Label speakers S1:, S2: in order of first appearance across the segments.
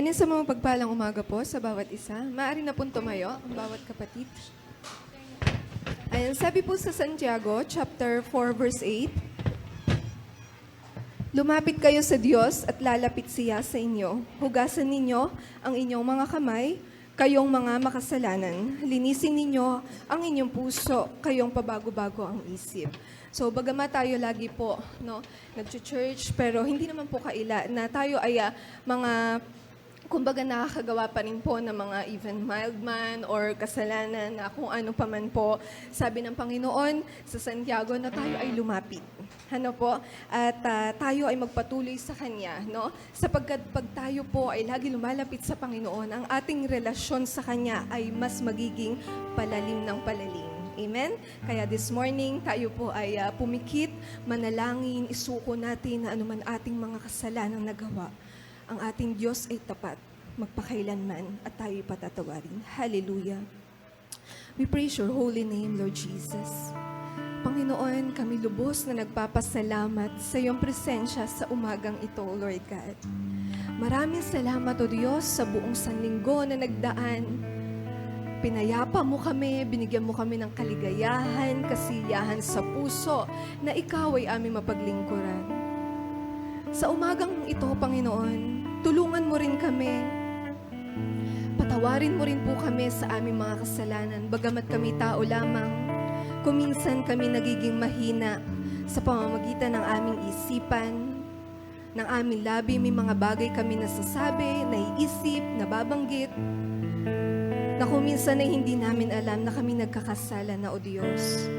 S1: Ayan sa mga pagpalang umaga po sa bawat isa. Maaari na pong tumayo ang bawat kapatid. Ayan, sabi po sa Santiago, chapter 4, verse 8, lumapit kayo sa Diyos at lalapit siya sa inyo. Hugasan ninyo ang inyong mga kamay, kayong mga makasalanan. Linisin ninyo ang inyong puso, kayong pabago-bago ang isip. So, bagamat tayo lagi po nag-church, pero hindi naman po kaila na tayo ay mga kumbaga nakakagawa pa rin po ng mga even mild man or kasalanan na kung ano pa man po. Sabi ng Panginoon sa Santiago na tayo ay lumapit. Ano po? At tayo ay magpatuloy sa Kanya, no? Sapagkat pag tayo po ay lagi lumalapit sa Panginoon, ang ating relasyon sa Kanya ay mas magiging palalim ng palalim. Amen? Kaya this morning, tayo po ay pumikit, manalangin, isuko natin na anuman ating mga kasalanang nagawa. Ang ating Diyos ay tapat, magpakailanman, at tayo'y patatawarin. Hallelujah. We praise your holy name, Lord Jesus. Panginoon, kami lubos na nagpapasalamat sa iyong presensya sa umagang ito, Lord God. Maraming salamat, O Diyos, sa buong sanlinggo na nagdaan. Pinayapa mo kami, binigyan mo kami ng kaligayahan, kasiyahan sa puso, na ikaw ay aming mapaglingkuran. Sa umagang ito, Panginoon, tulungan mo rin kami. Patawarin mo rin po kami sa aming mga kasalanan, bagamat kami tao lamang. Kuminsan kami nagiging mahina sa pamamagitan ng aming isipan, ng aming labi. May mga bagay kami nasasabi, naiisip, nababanggit, na kuminsan ay hindi namin alam na kami nagkakasala na, O Diyos.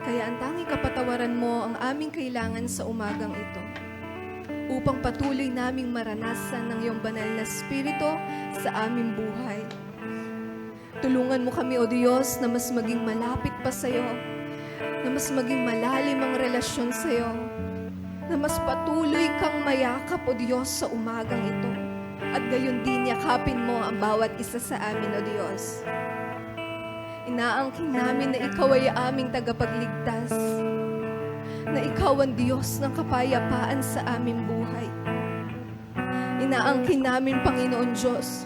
S1: Kaya ang tanging kapatawaran mo ang aming kailangan sa umagang ito, upang patuloy naming maranasan ng iyong banal na Espiritu sa aming buhay. Tulungan mo kami, O Diyos, na mas maging malapit pa sa iyo, na mas maging malalim ang relasyon sa iyo, na mas patuloy kang mayakap, O Diyos, sa umagang ito, at gayon din yakapin mo ang bawat isa sa amin, O Diyos. Inaangking namin na ikaw ay aming tagapagligtas, na ikaw ang Diyos ng kapayapaan sa aming buhay. Inaangkin namin, Panginoon Diyos,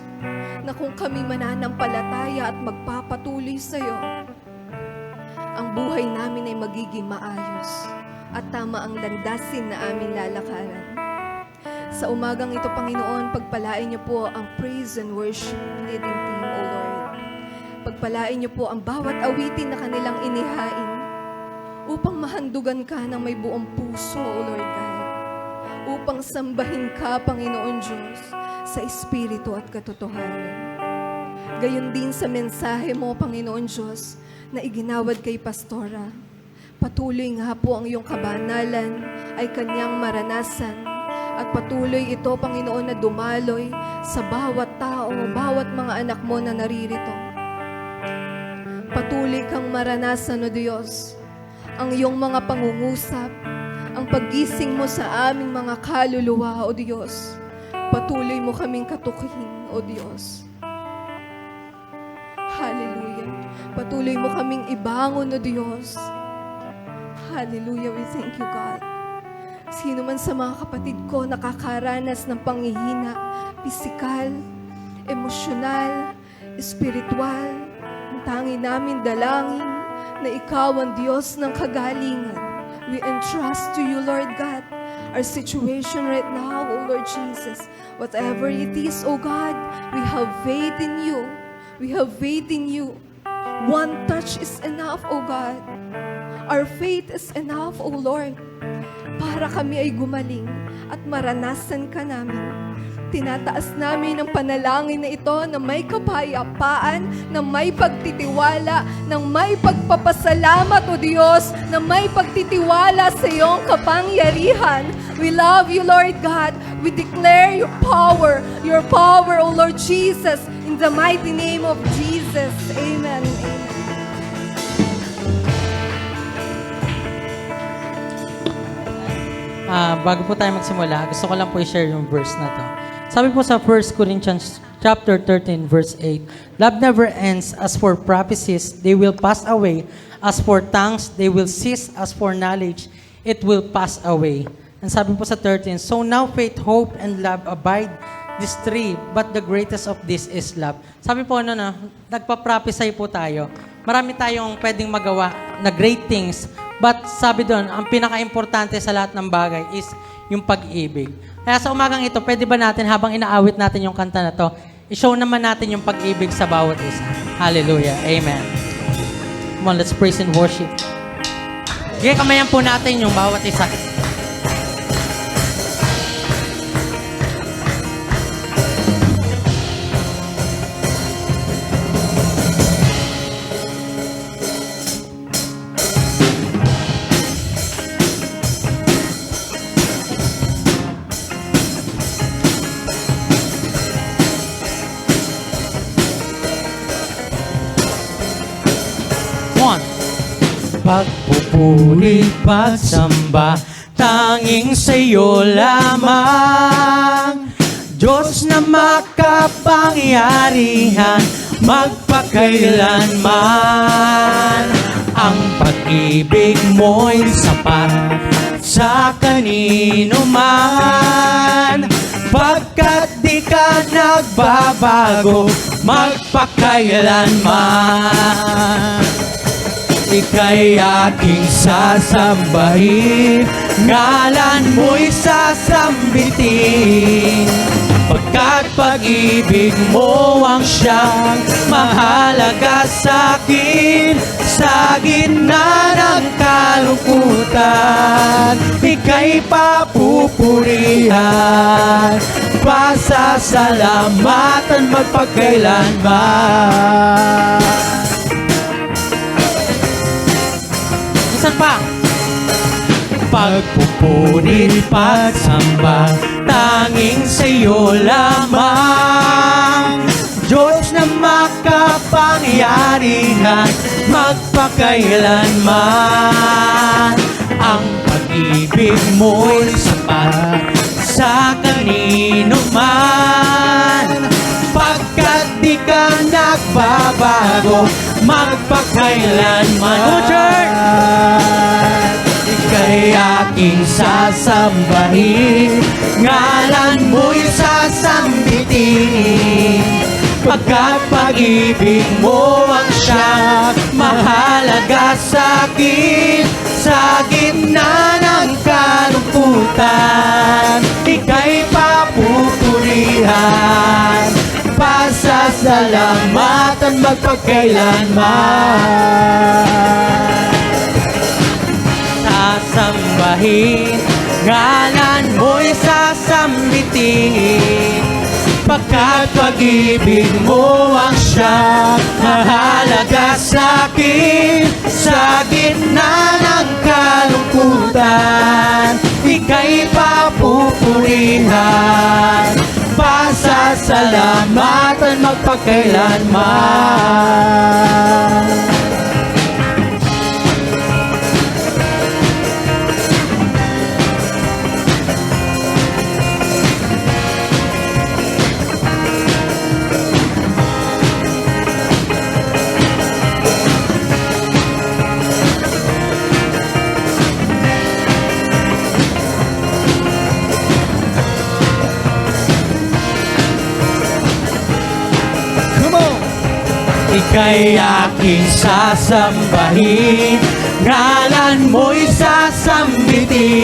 S1: na kung kami mananampalataya at magpapatuloy sa iyo, ang buhay namin ay magiging maayos at tama ang landasin na aming lalakaran. Sa umagang ito, Panginoon, pagpalain niyo po ang praise and worship leading team, O Lord. Pagpalain niyo po ang bawat awitin na kanilang inihain, upang mahandugan ka ng may buong puso, O Lord God. Upang sambahin ka, Panginoon Diyos, sa Espiritu at katotohanan. Gayon din sa mensahe mo, Panginoon Diyos, na iginawad kay Pastora. Patuloy nga po ang iyong kabanalan ay kanyang maranasan. At patuloy ito, Panginoon, na dumaloy sa bawat tao, bawat mga anak mo na naririto. Patuloy kang maranasan, O Diyos, ang iyong mga pangungusap, ang paggising mo sa aming mga kaluluwa, O Diyos. Patuloy mo kaming katukin, O Diyos. Hallelujah. Patuloy mo kaming ibangon, O Diyos. Hallelujah. We thank you, God. Sino man sa mga kapatid ko nakakaranas ng panghihina, pisikal, emosyonal, espiritual, ang tangi namin dalangin na ikaw ang Diyos ng kagalingan. We entrust to you, Lord God, our situation right now, O Lord Jesus. Whatever it is, O God, we have faith in you. We have faith in you. One touch is enough, O God. Our faith is enough, O Lord, para kami ay gumaling at maranasan ka namin. Tinataas namin ang panalangin na ito na may kapayapaan, na may pagtitiwala, na may pagpapasalamat, O Diyos, na may pagtitiwala sa iyong kapangyarihan. We love you, Lord God. We declare your power, O Lord Jesus, in the mighty name of Jesus. Amen. Amen.
S2: Bago po tayo magsimula, gusto ko lang po i-share yung verse na to. Sabi po sa 1 Corinthians chapter 13, verse 8, love never ends. As for prophecies, they will pass away. As for tongues, they will cease. As for knowledge, it will pass away. And sabi po sa 13, so now faith, hope, and love abide, these three, but the greatest of this is love. Sabi po nagpa-prophesy po tayo. Marami tayong pwedeng magawa na great things, but sabi doon, ang pinaka-importante sa lahat ng bagay is yung pag-ibig. Kaya sa umagang ito, pwede ba natin, habang inaawit natin yung kanta na to, i-show naman natin yung pag-ibig sa bawat isa. Hallelujah. Amen. Come on, let's praise and worship. Sige, kamayan po natin yung bawat isa. Pagpupuri, pagsamba, tanging sa'yo lamang. Diyos na makapangyarihan, magpakailanman. Ang pag-ibig mo'y sapat sa kanino man. Pagkat di ka nagbabago, magpakailanman. Ika'y aking sasambahin, ngalan mo'y sasambitin. Pagkat pag-ibig mo ang siyang mahalaga sa'kin. Sa gitna ng kalungkutan, ika'y papupurihan, pasasalamatan magpagkailanman. Saan pa? Pagpupuri, pagsamba, tanging sa'yo lamang. Diyos na makapangyarihan, magpakailanman. Ang pag-ibig mo'y sapat sa kanino man. Pagkat di ka nagbabago, magpakailanman. Oh, church! Ika'y aking sasambahin, ngalan mo'y sasambitin. Pagkat pag-ibig mo ang siyang mahalaga sa'kin. Sa gitna ng kalungkutan, ika'y papupurihan, pasasalamatan magpagkailanman. Sasambahin, ngalan mo'y sasambitin. Pagkat pag-ibig mo ang siyang mahalaga sa'kin. Sa gitna ng kalungkutan, ika'y papupurihan, pasasalamatan magpagkailanman. Ika'y aking sasambahin, ngalan mo'y sasambitin.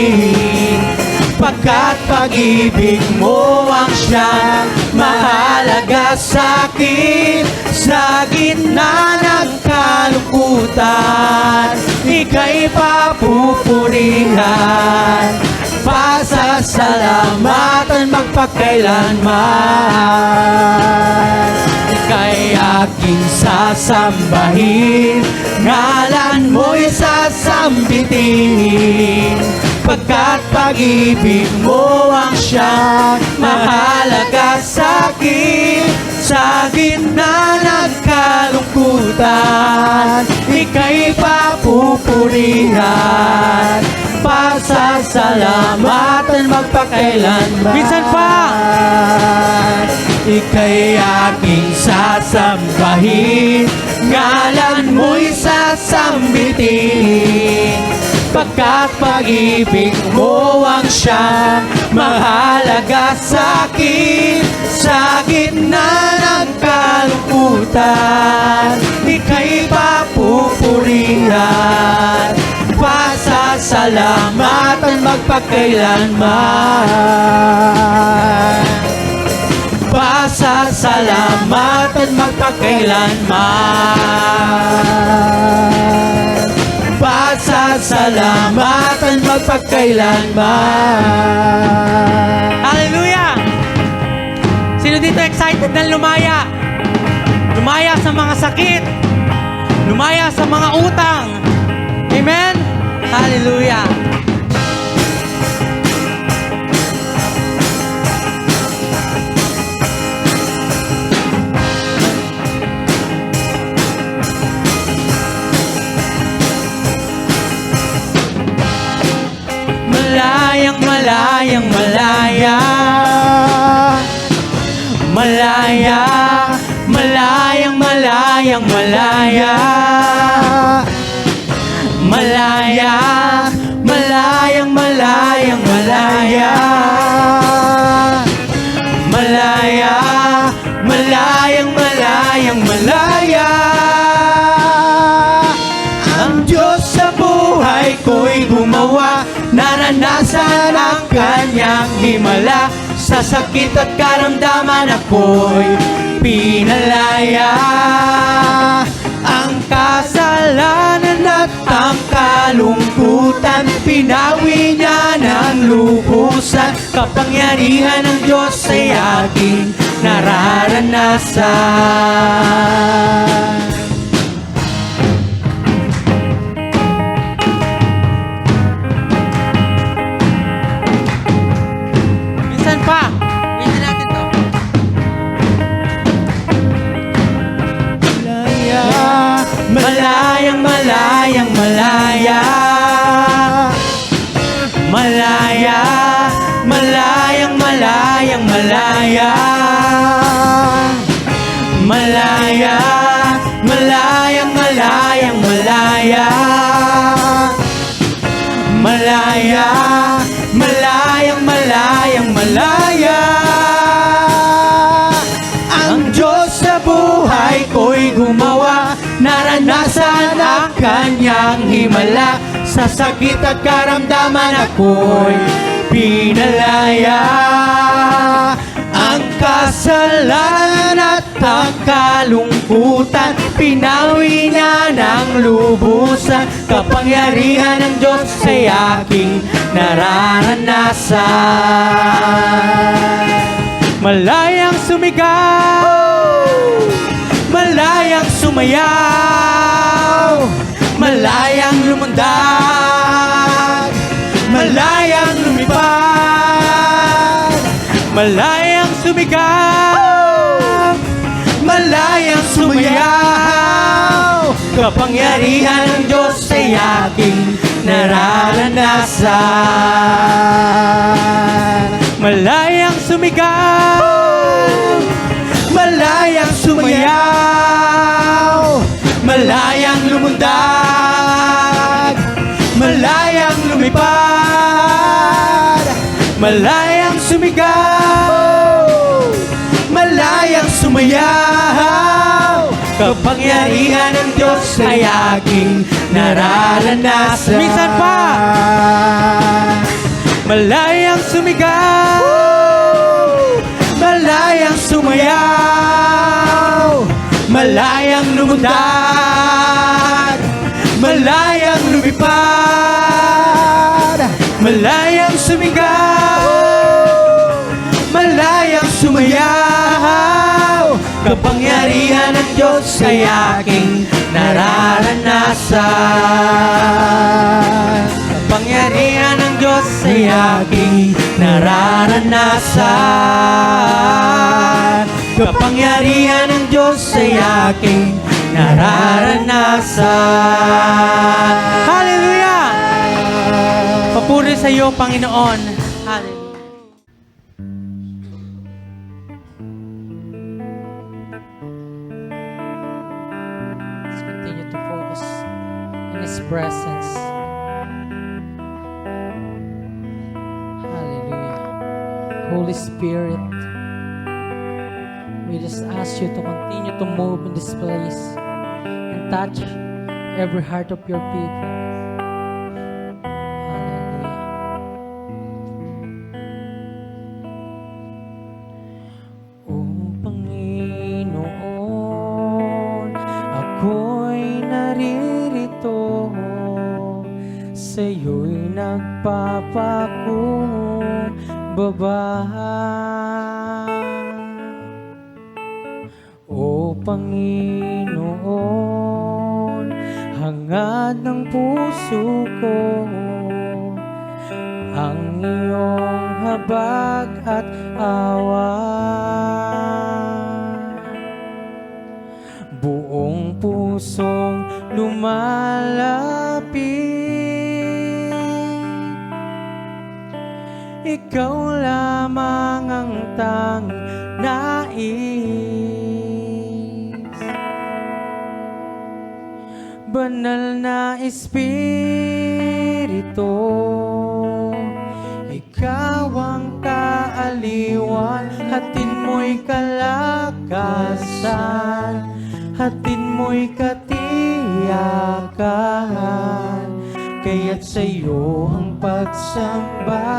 S2: Pagkat pag-ibig mo ang siyang mahalaga sa'kin. Sa gitna ng kalungkutan, ika'y papupurihan, pasasalamatan magpagkailanman. Ika'y aking sasambahin, ngalan mo'y sasambitin. Pagkat pag-ibig mo ang siyang mahalaga sa'kin. Sa gitna ng kalungkutan, ika'y papupurihan, pasasalamatan magpakailanman. Minsan pa! Ika'y aking sasambahin, ngalan mo'y sasambitin. Pagkat pag-ibig mo ang siyang mahalaga sa'kin.
S3: kalungkutan, ika'y papupurihan. Pasasalamatan magpakailanman. Pasasalamatan magpakailanman. Pasasalamatan magpakailanman.
S2: Hallelujah! Sino dito excited na lumaya? Lumaya sa mga sakit. Lumaya sa mga utang. Amen? Hallelujah! Malayang, malayang, malaya. Malaya, malayang, malayang, malaya. Malaya, malayang, malayang, malaya. Malaya, malayang, malayang, malaya. Ang Diyos sa buhay ko'y gumawa, naranasan ang kanyang himala. Sa sakit at karamdaman ako'y pinalaya. Ang kasalanan at ang kalungkutan, pinawi niya ng lubusan. Kapangyarihan ng Diyos ay aking nararanasan. Minsan pa, minsan natin to. Malayang, malayang, malaya. Malaya, malayang, malayang, malaya. Malaya, malayang, malayang, malaya. Malaya, malayang, malayang, malaya. Ang Diyos sa buhay ko'y gumawa, naranasan ang kanyang himala. Sa sakit at karamdaman ako'y pinalaya. Ang kasalanan at ang kalungkutan, pinawi niya ng lubusan. Kapangyarihan ng Diyos ay aking nararanasan. Malayang sumigaw, malayang sumayaw, malayang lumundag, malayang lumipad. Malayang sumigaw, malayang sumayaw, kapangyarihan ng Diyos ay aking nararanasan. Malayang sumigaw, malayang sumayaw, malayang lumundag, malayang lumipad. Malayang sumigaw, malayang sumayaw, kapangyarihan ng Diyos ay aking nararanasan. Minsan pa! Malayang sumigaw, malayang sumayaw, malayang lumundag, malayang lumipad. Malayang sumigaw, malayang sumayaw, kapangyarihan ng Diyos ay aking nararanasan. Kapangyarihan ng Diyos ay aking nararanasan. Kapangyarihan ng Diyos ay aking nararanasan. Hallelujah! Papuri sa iyo, Panginoon. Hallelujah. Let's continue to focus in His presence. Hallelujah. Holy Spirit, we We just ask you to continue to move in this place and touch every heart of your people. Hallelujah. O Panginoon, ako'y naririto, sa'yo'y nagpapakumbaba. O Panginoon, hangad ng puso ko ang iyong habag at awa. Buong pusong lumalapit, ikaw lamang ang tanging nais. Banal na Espiritu, ikaw ang kaaliwan, hatid mo'y kalakasan, hatid mo'y katiyakan, kaya't sa'yo ang pagsamba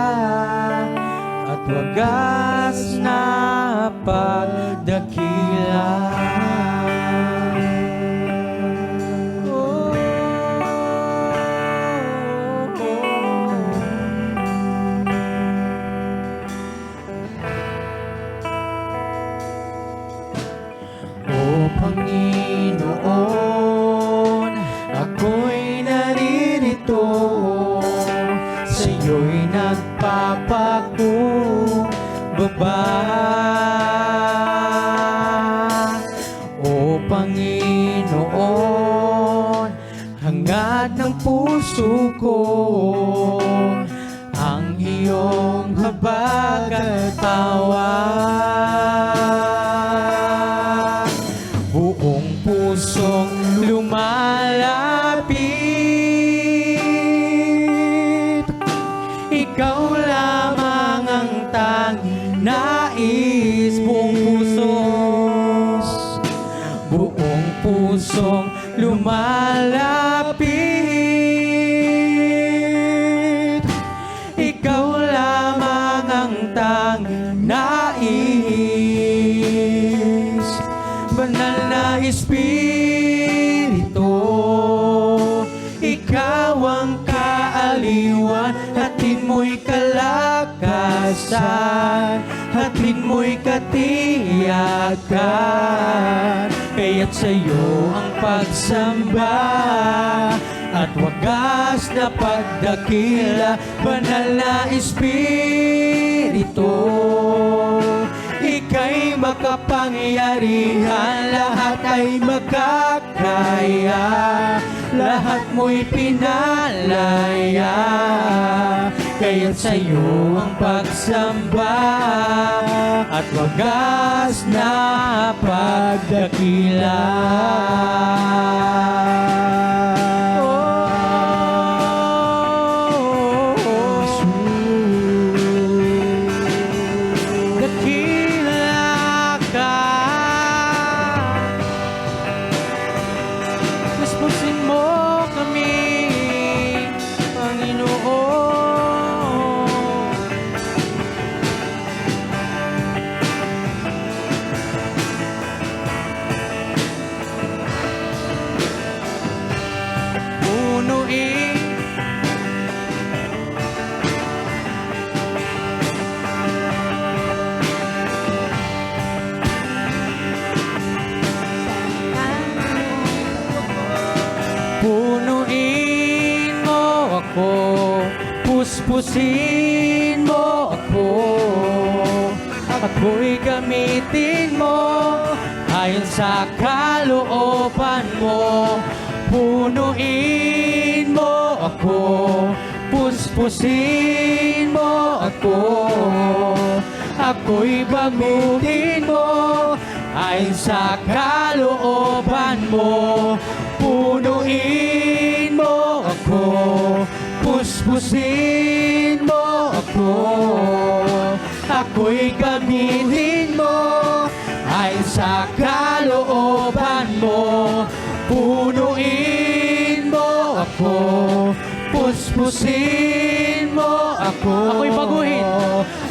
S2: at wagas na pagdakila. O Panginoon, ako'y naririto, sa'yo'y nagpapakumbaba. O Panginoon, hangad ng puso ko ang iyong habag at awa. Buong pusong lumalapit, ikaw lamang ang tanging nais. Buong pusong lumalapit, ikaw lamang ang tanging nais. Banal na Espiritu, ikaw ang kaaliwan, hatid mo'y kalakasan, hatid mo'y katiyakan, kaya't sa'yo ang pagsamba at wagas na pagdakila. Banal na Espiritu, ika'y makapangyarihan, lahat ay makakaya, lahat mo'y pinalaya, kaya't sa'yo ang pagsamba at wagas na pagdakila. Puspusin mo kami, Panginoon. Punuin Punuin mo ako, puspusin mo ako, ako'y gamitin mo ayon sa kalooban mo. Punuin mo ako, puspusin mo ako, ako'y baguhin mo ayon sa kalooban mo. Punuin mo ako, puspusin mo ako, ako'y gamitin mo
S3: ay sa kalooban mo. Punuin mo ako, puspusin mo ako.
S2: Ako'y baguhin.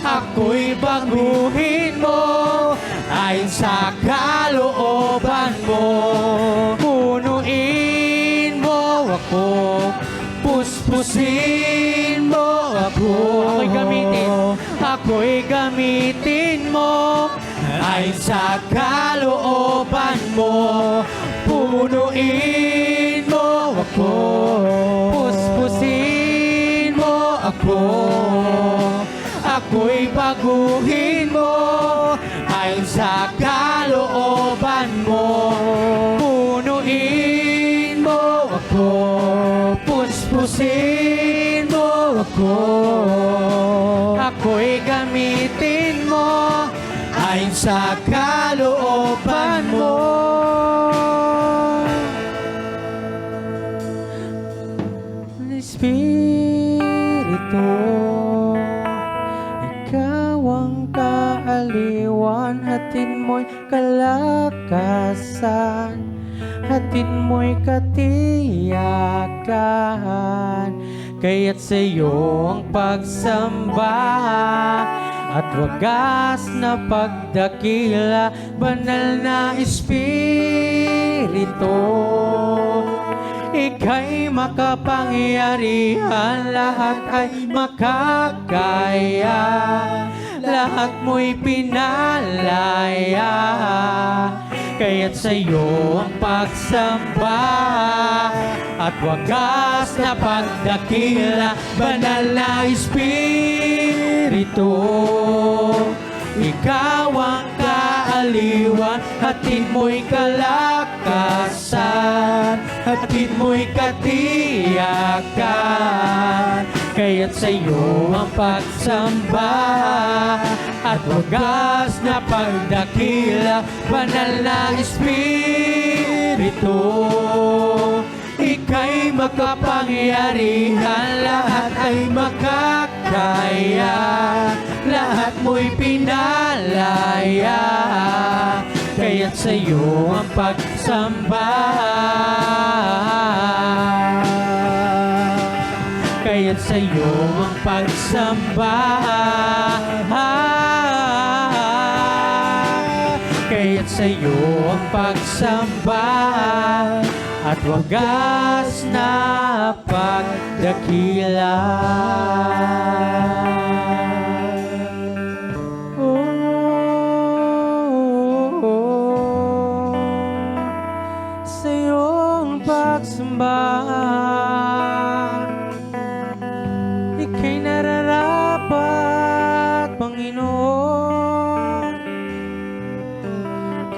S3: Ako'y baguhin mo, ay sa kalooban mo. Punuin mo ako, puspusin mo ako.
S2: Ako'y gamitin.
S3: Ako'y gamitin mo, ay sa kalooban mo. Punuin mo ako, puspusin mo ako. Ako'y baguhin mo, ay sa kalooban mo. Punuin mo ako, puspusin mo ako. Ako'y gamitin mo, ay sa kalooban mo. Espiritu, ikaw ang kaaliwan, hatid mo'y kalakasan, hatid mo'y katiyakan. Kaya't sa'yo ang pagsamba at wagas na pagdakila, banal na Espiritu. Ika'y makapangyarihan, lahat ay makakaya, lahat mo'y pinalaya. Kaya't sa'yo ang pagsamba at wagas na pagdakila, banal na Espiritu. Ikaw ang kaaliwan, hatid mo'y kalakasan, hatid mo'y katiyakan. Kaya't sa'yo ang pagsamba at wagas na pagdakila, banal na Espiritu. Ika'y makapangyarihan, lahat ay makakaya, lahat mo'y pinalaya. Kaya't sa'yo ang pagsamba, kaya't sa'yo ang pagsamba, kaya't sa'yo ang pagsamba at wagas na pagdakila. Sa iyong pagsamba, ika'y nararapat, Panginoon.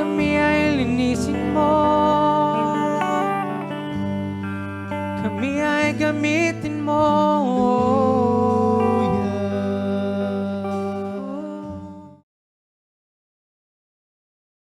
S3: Kami ay linisin mo, kami ay gamitin mo.